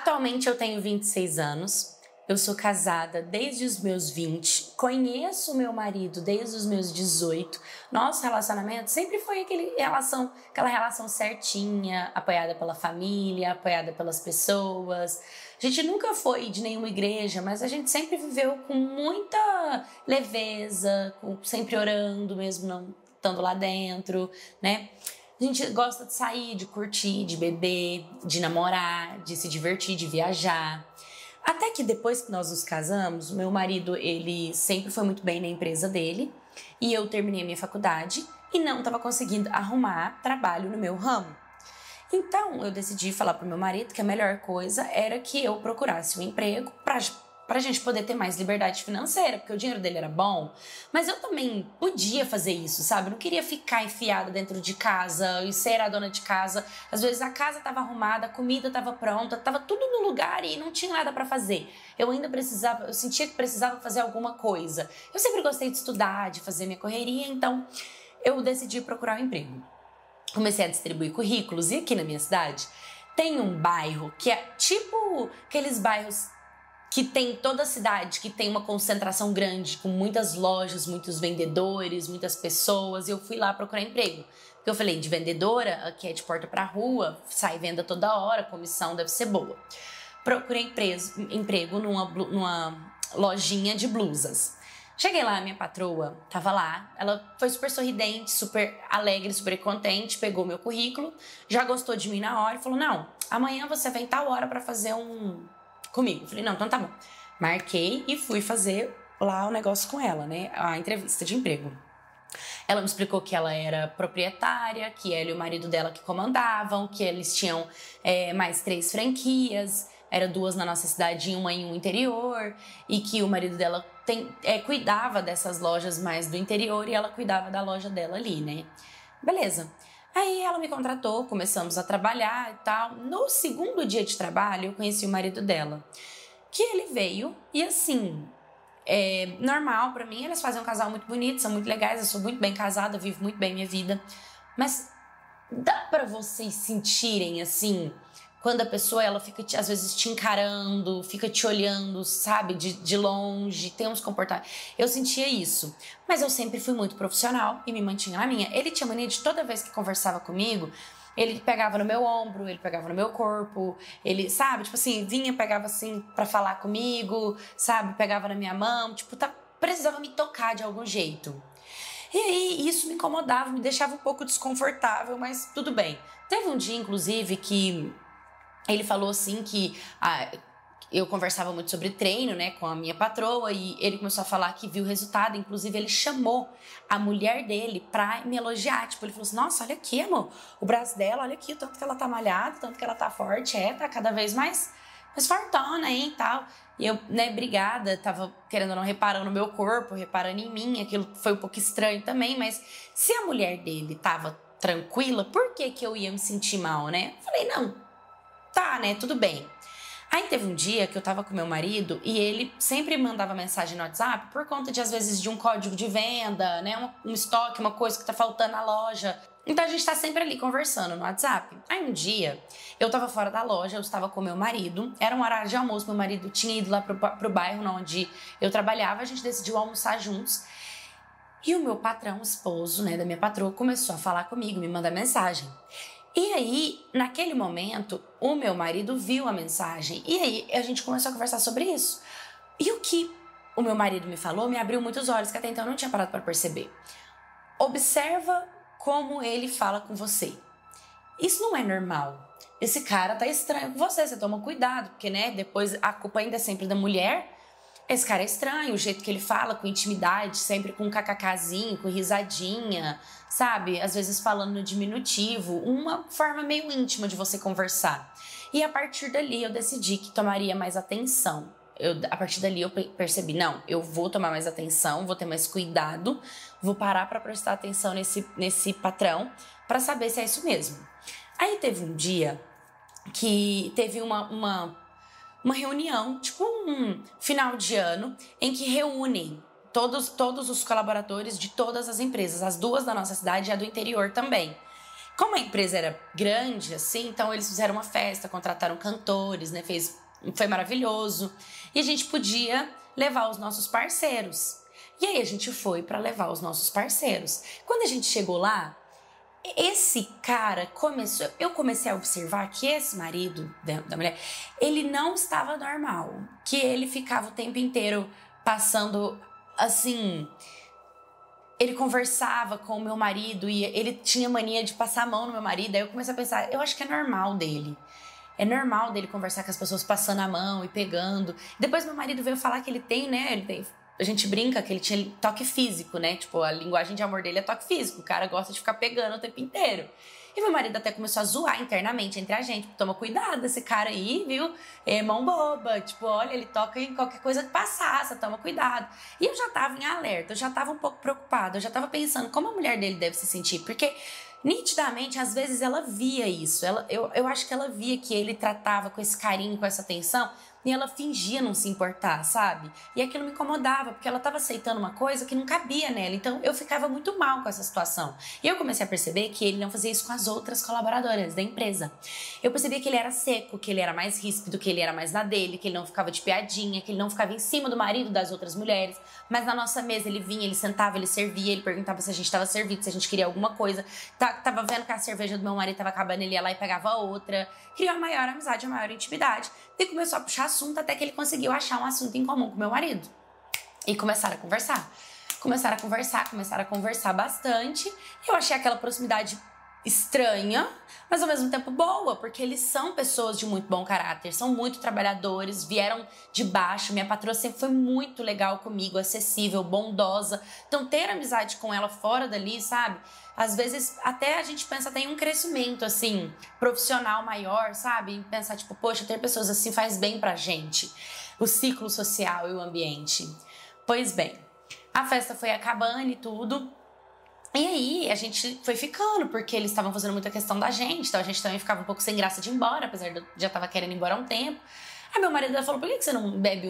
Atualmente eu tenho 26 anos, eu sou casada desde os meus 20, conheço meu marido desde os meus 18. Nosso relacionamento sempre foi aquela relação certinha, apoiada pela família, apoiada pelas pessoas. A gente nunca foi de nenhuma igreja, mas a gente sempre viveu com muita leveza, sempre orando, mesmo não estando lá dentro, né? A gente gosta de sair, de curtir, de beber, de namorar, de se divertir, de viajar. Até que depois que nós nos casamos, o meu marido, ele sempre foi muito bem na empresa dele e eu terminei a minha faculdade e não estava conseguindo arrumar trabalho no meu ramo. Então, eu decidi falar pro meu marido que a melhor coisa era que eu procurasse um emprego pra gente poder ter mais liberdade financeira, porque o dinheiro dele era bom, mas eu também podia fazer isso, sabe? Eu não queria ficar enfiada dentro de casa e ser a dona de casa. Às vezes a casa tava arrumada, a comida tava pronta, tava tudo no lugar e não tinha nada pra fazer. Eu sentia que precisava fazer alguma coisa. Eu sempre gostei de estudar, de fazer minha correria, então eu decidi procurar um emprego. Comecei a distribuir currículos e aqui na minha cidade tem um bairro que é tipo aqueles bairros que tem toda a cidade, que tem uma concentração grande, com muitas lojas, muitos vendedores, muitas pessoas, e eu fui lá procurar emprego. Porque eu falei, de vendedora, aqui é de porta pra rua, sai venda toda hora, comissão deve ser boa. Procurei emprego numa lojinha de blusas. Cheguei lá, minha patroa tava lá, ela foi super sorridente, super alegre, super contente, pegou meu currículo, já gostou de mim na hora e falou, não, amanhã você vem tal hora pra fazer comigo. Falei, não, então tá bom. Marquei e fui fazer lá o negócio com ela, né? A entrevista de emprego. Ela me explicou que ela era proprietária, que ela e o marido dela que comandavam, que eles tinham mais 3 franquias, eram 2 na nossa cidade e uma em um interior, e que o marido dela cuidava dessas lojas mais do interior e ela cuidava da loja dela ali, né? Beleza. Aí ela me contratou, começamos a trabalhar e tal. No segundo dia de trabalho, eu conheci o marido dela. Que ele veio e assim, normal pra mim, eles fazem um casal muito bonito, são muito legais, eu sou muito bem casada, vivo muito bem minha vida. Mas dá pra vocês sentirem assim, quando a pessoa ela fica às vezes te encarando, fica te olhando, sabe, de longe, tem uns comportamentos. Eu sentia isso, mas eu sempre fui muito profissional e me mantinha na minha. Ele tinha mania de toda vez que conversava comigo, ele pegava no meu ombro, ele pegava no meu corpo, ele, sabe, tipo assim, vinha, pegava assim pra falar comigo, sabe, pegava na minha mão, tipo, precisava me tocar de algum jeito. E aí isso me incomodava, me deixava um pouco desconfortável, mas tudo bem. Teve um dia, inclusive, que ele falou assim que eu conversava muito sobre treino, né, com a minha patroa, e ele começou a falar que viu o resultado. Inclusive, ele chamou a mulher dele pra me elogiar. Tipo, ele falou assim, nossa, olha aqui, amor, o braço dela, olha aqui, o tanto que ela tá malhada, o tanto que ela tá forte, tá cada vez mais fortona, hein, e tal. E eu, né, brigada, tava querendo ou não, reparando no meu corpo, reparando em mim, aquilo foi um pouco estranho também, mas se a mulher dele tava tranquila, por que que eu ia me sentir mal, né? Eu falei, não, tá, né, tudo bem. Aí teve um dia que eu tava com meu marido e ele sempre mandava mensagem no WhatsApp por conta de, às vezes, de um código de venda, né, um estoque, uma coisa que tá faltando na loja. Então a gente tá sempre ali conversando no WhatsApp. Aí um dia, eu tava fora da loja, eu estava com meu marido, era um horário de almoço, meu marido tinha ido lá pro bairro onde eu trabalhava, a gente decidiu almoçar juntos. E o meu patrão, o esposo, né, da minha patroa, começou a falar comigo, me mandar mensagem. E aí, naquele momento, o meu marido viu a mensagem. E aí, a gente começou a conversar sobre isso. E o que o meu marido me falou me abriu muitos olhos, que até então eu não tinha parado para perceber. Observa como ele fala com você. Isso não é normal. Esse cara tá estranho com você toma cuidado, porque, né, depois a culpa ainda é sempre da mulher. Esse cara é estranho, o jeito que ele fala, com intimidade, sempre com um kkzinho, com risadinha, sabe? Às vezes falando no diminutivo, uma forma meio íntima de você conversar. E a partir dali eu decidi que tomaria mais atenção. A partir dali eu percebi, não, eu vou tomar mais atenção, vou ter mais cuidado, vou parar para prestar atenção nesse patrão para saber se é isso mesmo. Aí teve um dia que teve uma reunião, tipo um final de ano, em que reúnem todos os colaboradores de todas as empresas, as 2 da nossa cidade e a do interior também. Como a empresa era grande, assim, então eles fizeram uma festa, contrataram cantores, né? Foi maravilhoso. E a gente podia levar os nossos parceiros. E aí a gente foi para levar os nossos parceiros. Quando a gente chegou lá, esse cara eu comecei a observar que esse marido da mulher, ele não estava normal, que ele ficava o tempo inteiro passando assim, ele conversava com o meu marido e ele tinha mania de passar a mão no meu marido. Aí eu comecei a pensar, eu acho que é normal dele. É normal dele conversar com as pessoas passando a mão e pegando. Depois meu marido veio falar que ele tem, né, a gente brinca que ele tinha toque físico, né? Tipo, a linguagem de amor dele é toque físico. O cara gosta de ficar pegando o tempo inteiro. E meu marido até começou a zoar internamente entre a gente. Toma cuidado, esse cara aí, viu? É mão boba. Tipo, olha, ele toca em qualquer coisa que passasse, toma cuidado. E eu já tava em alerta, eu já tava um pouco preocupada. Eu já tava pensando como a mulher dele deve se sentir. Porque, nitidamente, às vezes ela via isso. Eu acho que ela via que ele tratava com esse carinho, com essa atenção, e ela fingia não se importar, sabe? E aquilo me incomodava, porque ela estava aceitando uma coisa que não cabia nela. Então eu ficava muito mal com essa situação. E eu comecei a perceber que ele não fazia isso com as outras colaboradoras da empresa. Eu percebi que ele era seco, que ele era mais ríspido, que ele era mais na dele, que ele não ficava de piadinha, que ele não ficava em cima do marido das outras mulheres. Mas na nossa mesa ele vinha, ele sentava, ele servia, ele perguntava se a gente estava servido, se a gente queria alguma coisa. Tava vendo que a cerveja do meu marido estava acabando, ele ia lá e pegava outra. Criou a maior amizade, a maior intimidade. E começou a puxar assunto até que ele conseguiu achar um assunto em comum com meu marido. E começaram a conversar. Começaram a conversar bastante. Eu achei aquela proximidade estranha, mas ao mesmo tempo boa, porque eles são pessoas de muito bom caráter, são muito trabalhadores, vieram de baixo. Minha patroa sempre foi muito legal comigo, acessível, bondosa. Então ter amizade com ela fora dali, sabe? Às vezes até a gente pensa até em um crescimento, assim, profissional maior, sabe? Pensar, tipo, poxa, ter pessoas assim faz bem pra gente. O ciclo social e o ambiente. Pois bem, a festa foi acabando e tudo. E aí a gente foi ficando, porque eles estavam fazendo muita questão da gente, então a gente também ficava um pouco sem graça de ir embora, apesar de eu já tava querendo ir embora há um tempo. Aí meu marido falou, por que você não bebe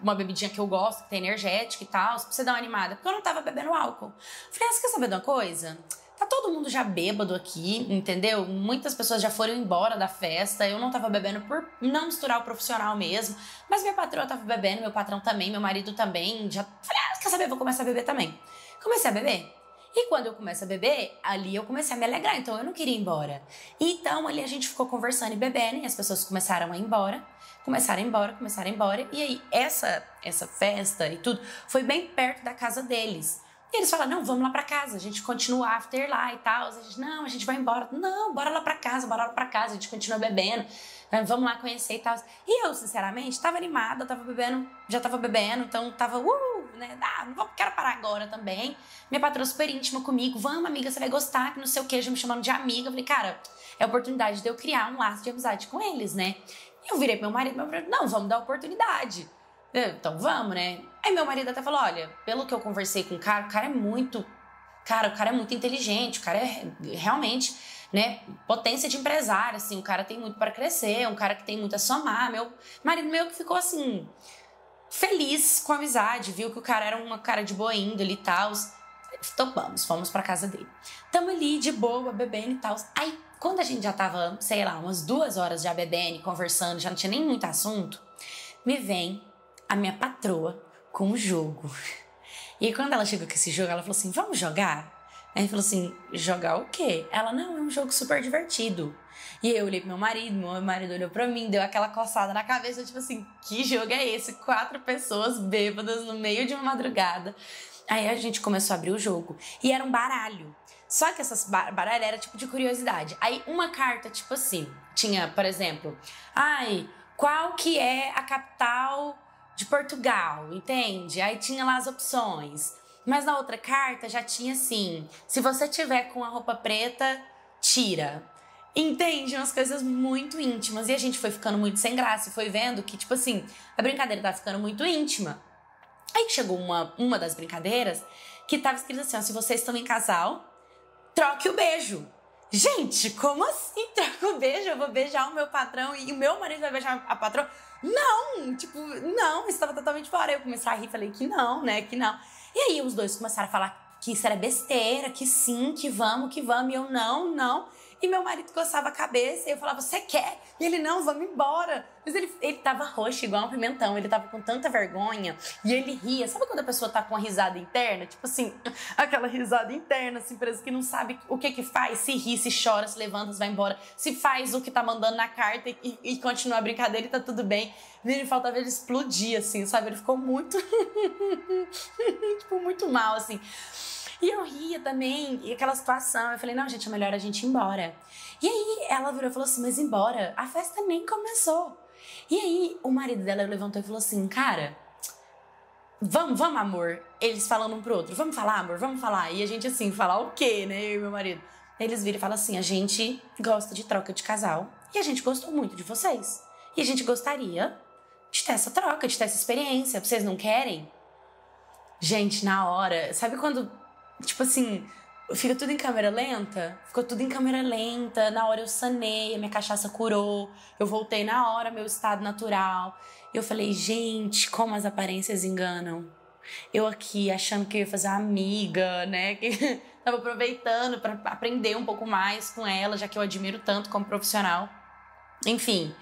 uma bebidinha que eu gosto, que tem energética e tal, pra você dar uma animada? Porque eu não tava bebendo álcool. Falei, você quer saber de uma coisa? Tá todo mundo já bêbado aqui, entendeu? Muitas pessoas já foram embora da festa, eu não tava bebendo por não misturar o profissional mesmo, mas minha patroa tava bebendo, meu patrão também, meu marido também. Já falei, quer saber, vou começar a beber também. Comecei a beber. E quando eu começo a beber, ali eu comecei a me alegrar, então eu não queria ir embora. Então ali a gente ficou conversando e bebendo, e as pessoas começaram a ir embora. Começaram a ir embora. E aí essa festa e tudo foi bem perto da casa deles. E eles falaram, não, vamos lá pra casa, a gente continua o after lá e tal. A gente, não, a gente vai embora. Não, bora lá pra casa, a gente continua bebendo. Vamos lá conhecer e tal. E eu, sinceramente, tava animada, já tava bebendo, então tava, né? Não quero parar agora também. Minha patroa super íntima comigo, vamos, amiga, você vai gostar, que não sei o que, já me chamando de amiga. Eu falei, cara, é a oportunidade de eu criar um laço de amizade com eles, né? E eu virei pro meu marido, não, vamos dar oportunidade. Então vamos, né? Aí meu marido até falou, olha, pelo que eu conversei com o cara é muito... Cara, o cara é muito inteligente, o cara é realmente, né, potência de empresário, assim, o cara tem muito para crescer, um cara que tem muito a somar. Meu marido meio que ficou, assim, feliz com a amizade, viu que o cara era uma cara de boa índole e tal. Topamos, fomos pra casa dele. Tamo ali, de boa, bebendo e tal. Aí, quando a gente já tava, sei lá, umas 2 horas já bebendo, conversando, já não tinha nem muito assunto, me vem a minha patroa com o jogo. E aí, quando ela chegou com esse jogo, ela falou assim, vamos jogar? Aí ele falou assim, jogar o quê? Ela, não, é um jogo super divertido. E eu olhei pro meu marido olhou pra mim, deu aquela coçada na cabeça, tipo assim, que jogo é esse? 4 pessoas bêbadas no meio de uma madrugada. Aí a gente começou a abrir o jogo. E era um baralho. Só que essas baralhas era tipo de curiosidade. Aí uma carta, tipo assim, tinha, por exemplo, qual que é a capital de Portugal, entende? Aí tinha lá as opções. Mas na outra carta já tinha assim, se você tiver com a roupa preta, tira. Entende? Umas coisas muito íntimas. E a gente foi ficando muito sem graça e foi vendo que, tipo assim, a brincadeira tava ficando muito íntima. Aí chegou uma das brincadeiras que tava escrito assim, ó, se vocês estão em casal, troque o beijo. Gente, como assim troca o beijo? Eu vou beijar o meu patrão e o meu marido vai beijar a patroa? Não, não, isso estava totalmente fora. Eu comecei a rir, falei que não, né, que não. E aí os dois começaram a falar que isso era besteira, que sim, que vamos, e eu não. E meu marido coçava a cabeça e eu falava, você quer? E ele, não, vamos embora. Mas ele tava roxo igual um pimentão, ele tava com tanta vergonha e ele ria. Sabe quando a pessoa tá com uma risada interna? Tipo assim, aquela risada interna, assim, parece que não sabe o que faz, se ri, se chora, se levanta, se vai embora, se faz o que tá mandando na carta e continua a brincadeira e tá tudo bem. E ele faltava ele explodir, assim, sabe? Ele ficou muito, tipo, muito mal, assim. E eu ria também, e aquela situação, eu falei, não, gente, é melhor a gente ir embora. E aí ela virou e falou assim, mas embora? A festa nem começou. E aí o marido dela levantou e falou assim, cara, vamos, amor. Eles falando um pro outro, vamos falar, amor, vamos falar. E a gente assim, falar o quê, né, eu e meu marido? Eles viram e falam assim, a gente gosta de troca de casal e a gente gostou muito de vocês. E a gente gostaria de ter essa troca, de ter essa experiência. Vocês não querem? Gente, na hora, sabe quando... Tipo assim, fica tudo em câmera lenta? Ficou tudo em câmera lenta. Na hora eu sanei, a minha cachaça curou. Eu voltei na hora ao meu estado natural. Eu falei, gente, como as aparências enganam. Eu aqui achando que eu ia fazer uma amiga, né? Que tava aproveitando pra aprender um pouco mais com ela, já que eu admiro tanto como profissional. Enfim,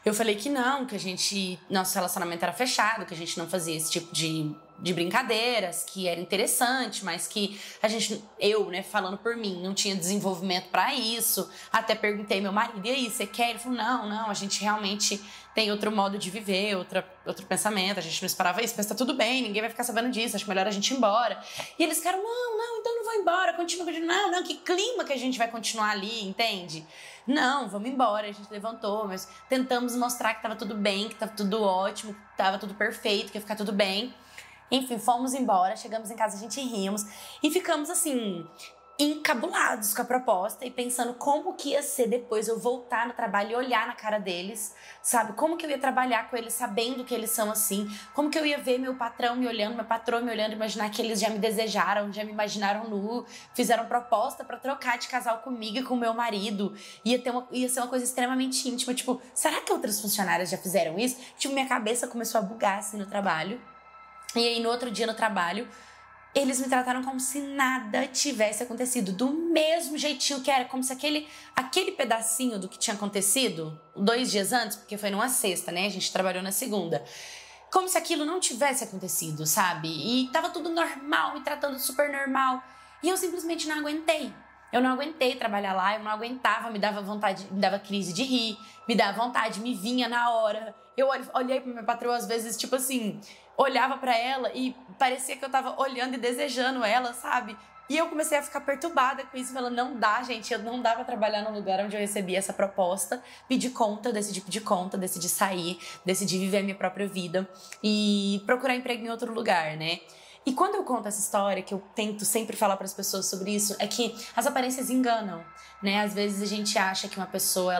eu falei que não, que a gente... Nosso relacionamento era fechado, que a gente não fazia esse tipo de brincadeiras, que era interessante, mas que a gente, eu, né, falando por mim, não tinha desenvolvimento pra isso. Até perguntei meu marido, e aí, você quer? Ele falou, não, a gente realmente tem outro modo de viver, outro pensamento, a gente não esperava isso, mas tá tudo bem, ninguém vai ficar sabendo disso, acho melhor a gente ir embora. E eles ficaram, não, então não vou embora, continua, não, que clima que a gente vai continuar ali, entende? Não, vamos embora, a gente levantou, mas tentamos mostrar que tava tudo bem, que tava tudo ótimo, que tava tudo perfeito, que ia ficar tudo bem. Enfim, fomos embora, chegamos em casa, a gente rimos e ficamos assim, encabulados com a proposta e pensando como que ia ser depois eu voltar no trabalho e olhar na cara deles, sabe? Como que eu ia trabalhar com eles sabendo que eles são assim, como que eu ia ver meu patrão me olhando, meu patrão me olhando, imaginar que eles já me desejaram, já me imaginaram nu, fizeram proposta pra trocar de casal comigo e com o meu marido, ia ser uma coisa extremamente íntima, tipo, será que outras funcionárias já fizeram isso? Tipo, minha cabeça começou a bugar assim no trabalho. E aí, no outro dia no trabalho, eles me trataram como se nada tivesse acontecido. Do mesmo jeitinho que era, como se aquele pedacinho do que tinha acontecido 2 dias antes, porque foi numa sexta, né? A gente trabalhou na segunda. Como se aquilo não tivesse acontecido, sabe? E tava tudo normal, me tratando super normal. E eu simplesmente não aguentei. Eu não aguentei trabalhar lá, eu não aguentava, me dava vontade, me dava crise de rir, me dava vontade, me vinha na hora. Eu olhei pra minha patroa às vezes, tipo assim, olhava pra ela e parecia que eu tava olhando e desejando ela, sabe? E eu comecei a ficar perturbada com isso, falando, não dá, gente, eu não dava pra trabalhar no lugar onde eu recebi essa proposta. Pedi conta, decidi sair, decidi viver a minha própria vida e procurar emprego em outro lugar, né? E quando eu conto essa história, que eu tento sempre falar para as pessoas sobre isso, é que as aparências enganam, né? Às vezes a gente acha que uma pessoa,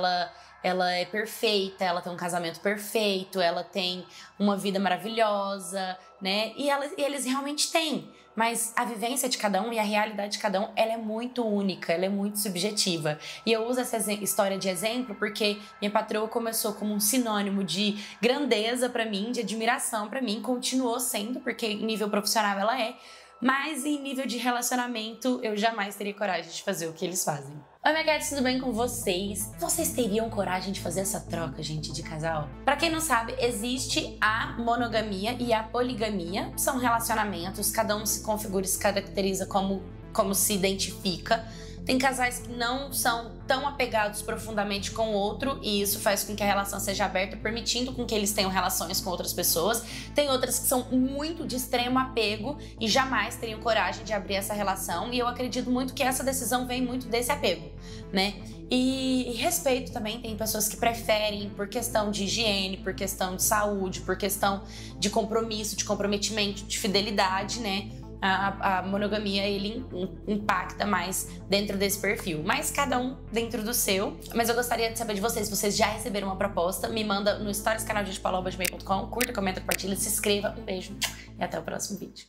ela é perfeita, ela tem um casamento perfeito, ela tem uma vida maravilhosa, né? E eles realmente têm. Mas a vivência de cada um e a realidade de cada um, ela é muito única, ela é muito subjetiva. E eu uso essa história de exemplo porque minha patroa começou como um sinônimo de grandeza pra mim, de admiração pra mim, continuou sendo, porque em nível profissional ela é, mas em nível de relacionamento eu jamais teria coragem de fazer o que eles fazem. Oi, minha gata, tudo bem com vocês? Vocês teriam coragem de fazer essa troca, gente, de casal? Pra quem não sabe, existe a monogamia e a poligamia. São relacionamentos, cada um se configura e se caracteriza como se identifica. Tem casais que não são tão apegados profundamente com o outro e isso faz com que a relação seja aberta, permitindo com que eles tenham relações com outras pessoas. Tem outras que são muito de extremo apego e jamais teriam coragem de abrir essa relação. E eu acredito muito que essa decisão vem muito desse apego, né? E respeito também, tem pessoas que preferem por questão de higiene, por questão de saúde, por questão de compromisso, de comprometimento, de fidelidade, né? A monogamia, ele impacta mais dentro desse perfil. Mas cada um dentro do seu. Mas eu gostaria de saber de vocês, se vocês já receberam uma proposta, me manda no storiescanaldinho@gmail.com, curta, comenta, compartilha, se inscreva. Um beijo e até o próximo vídeo.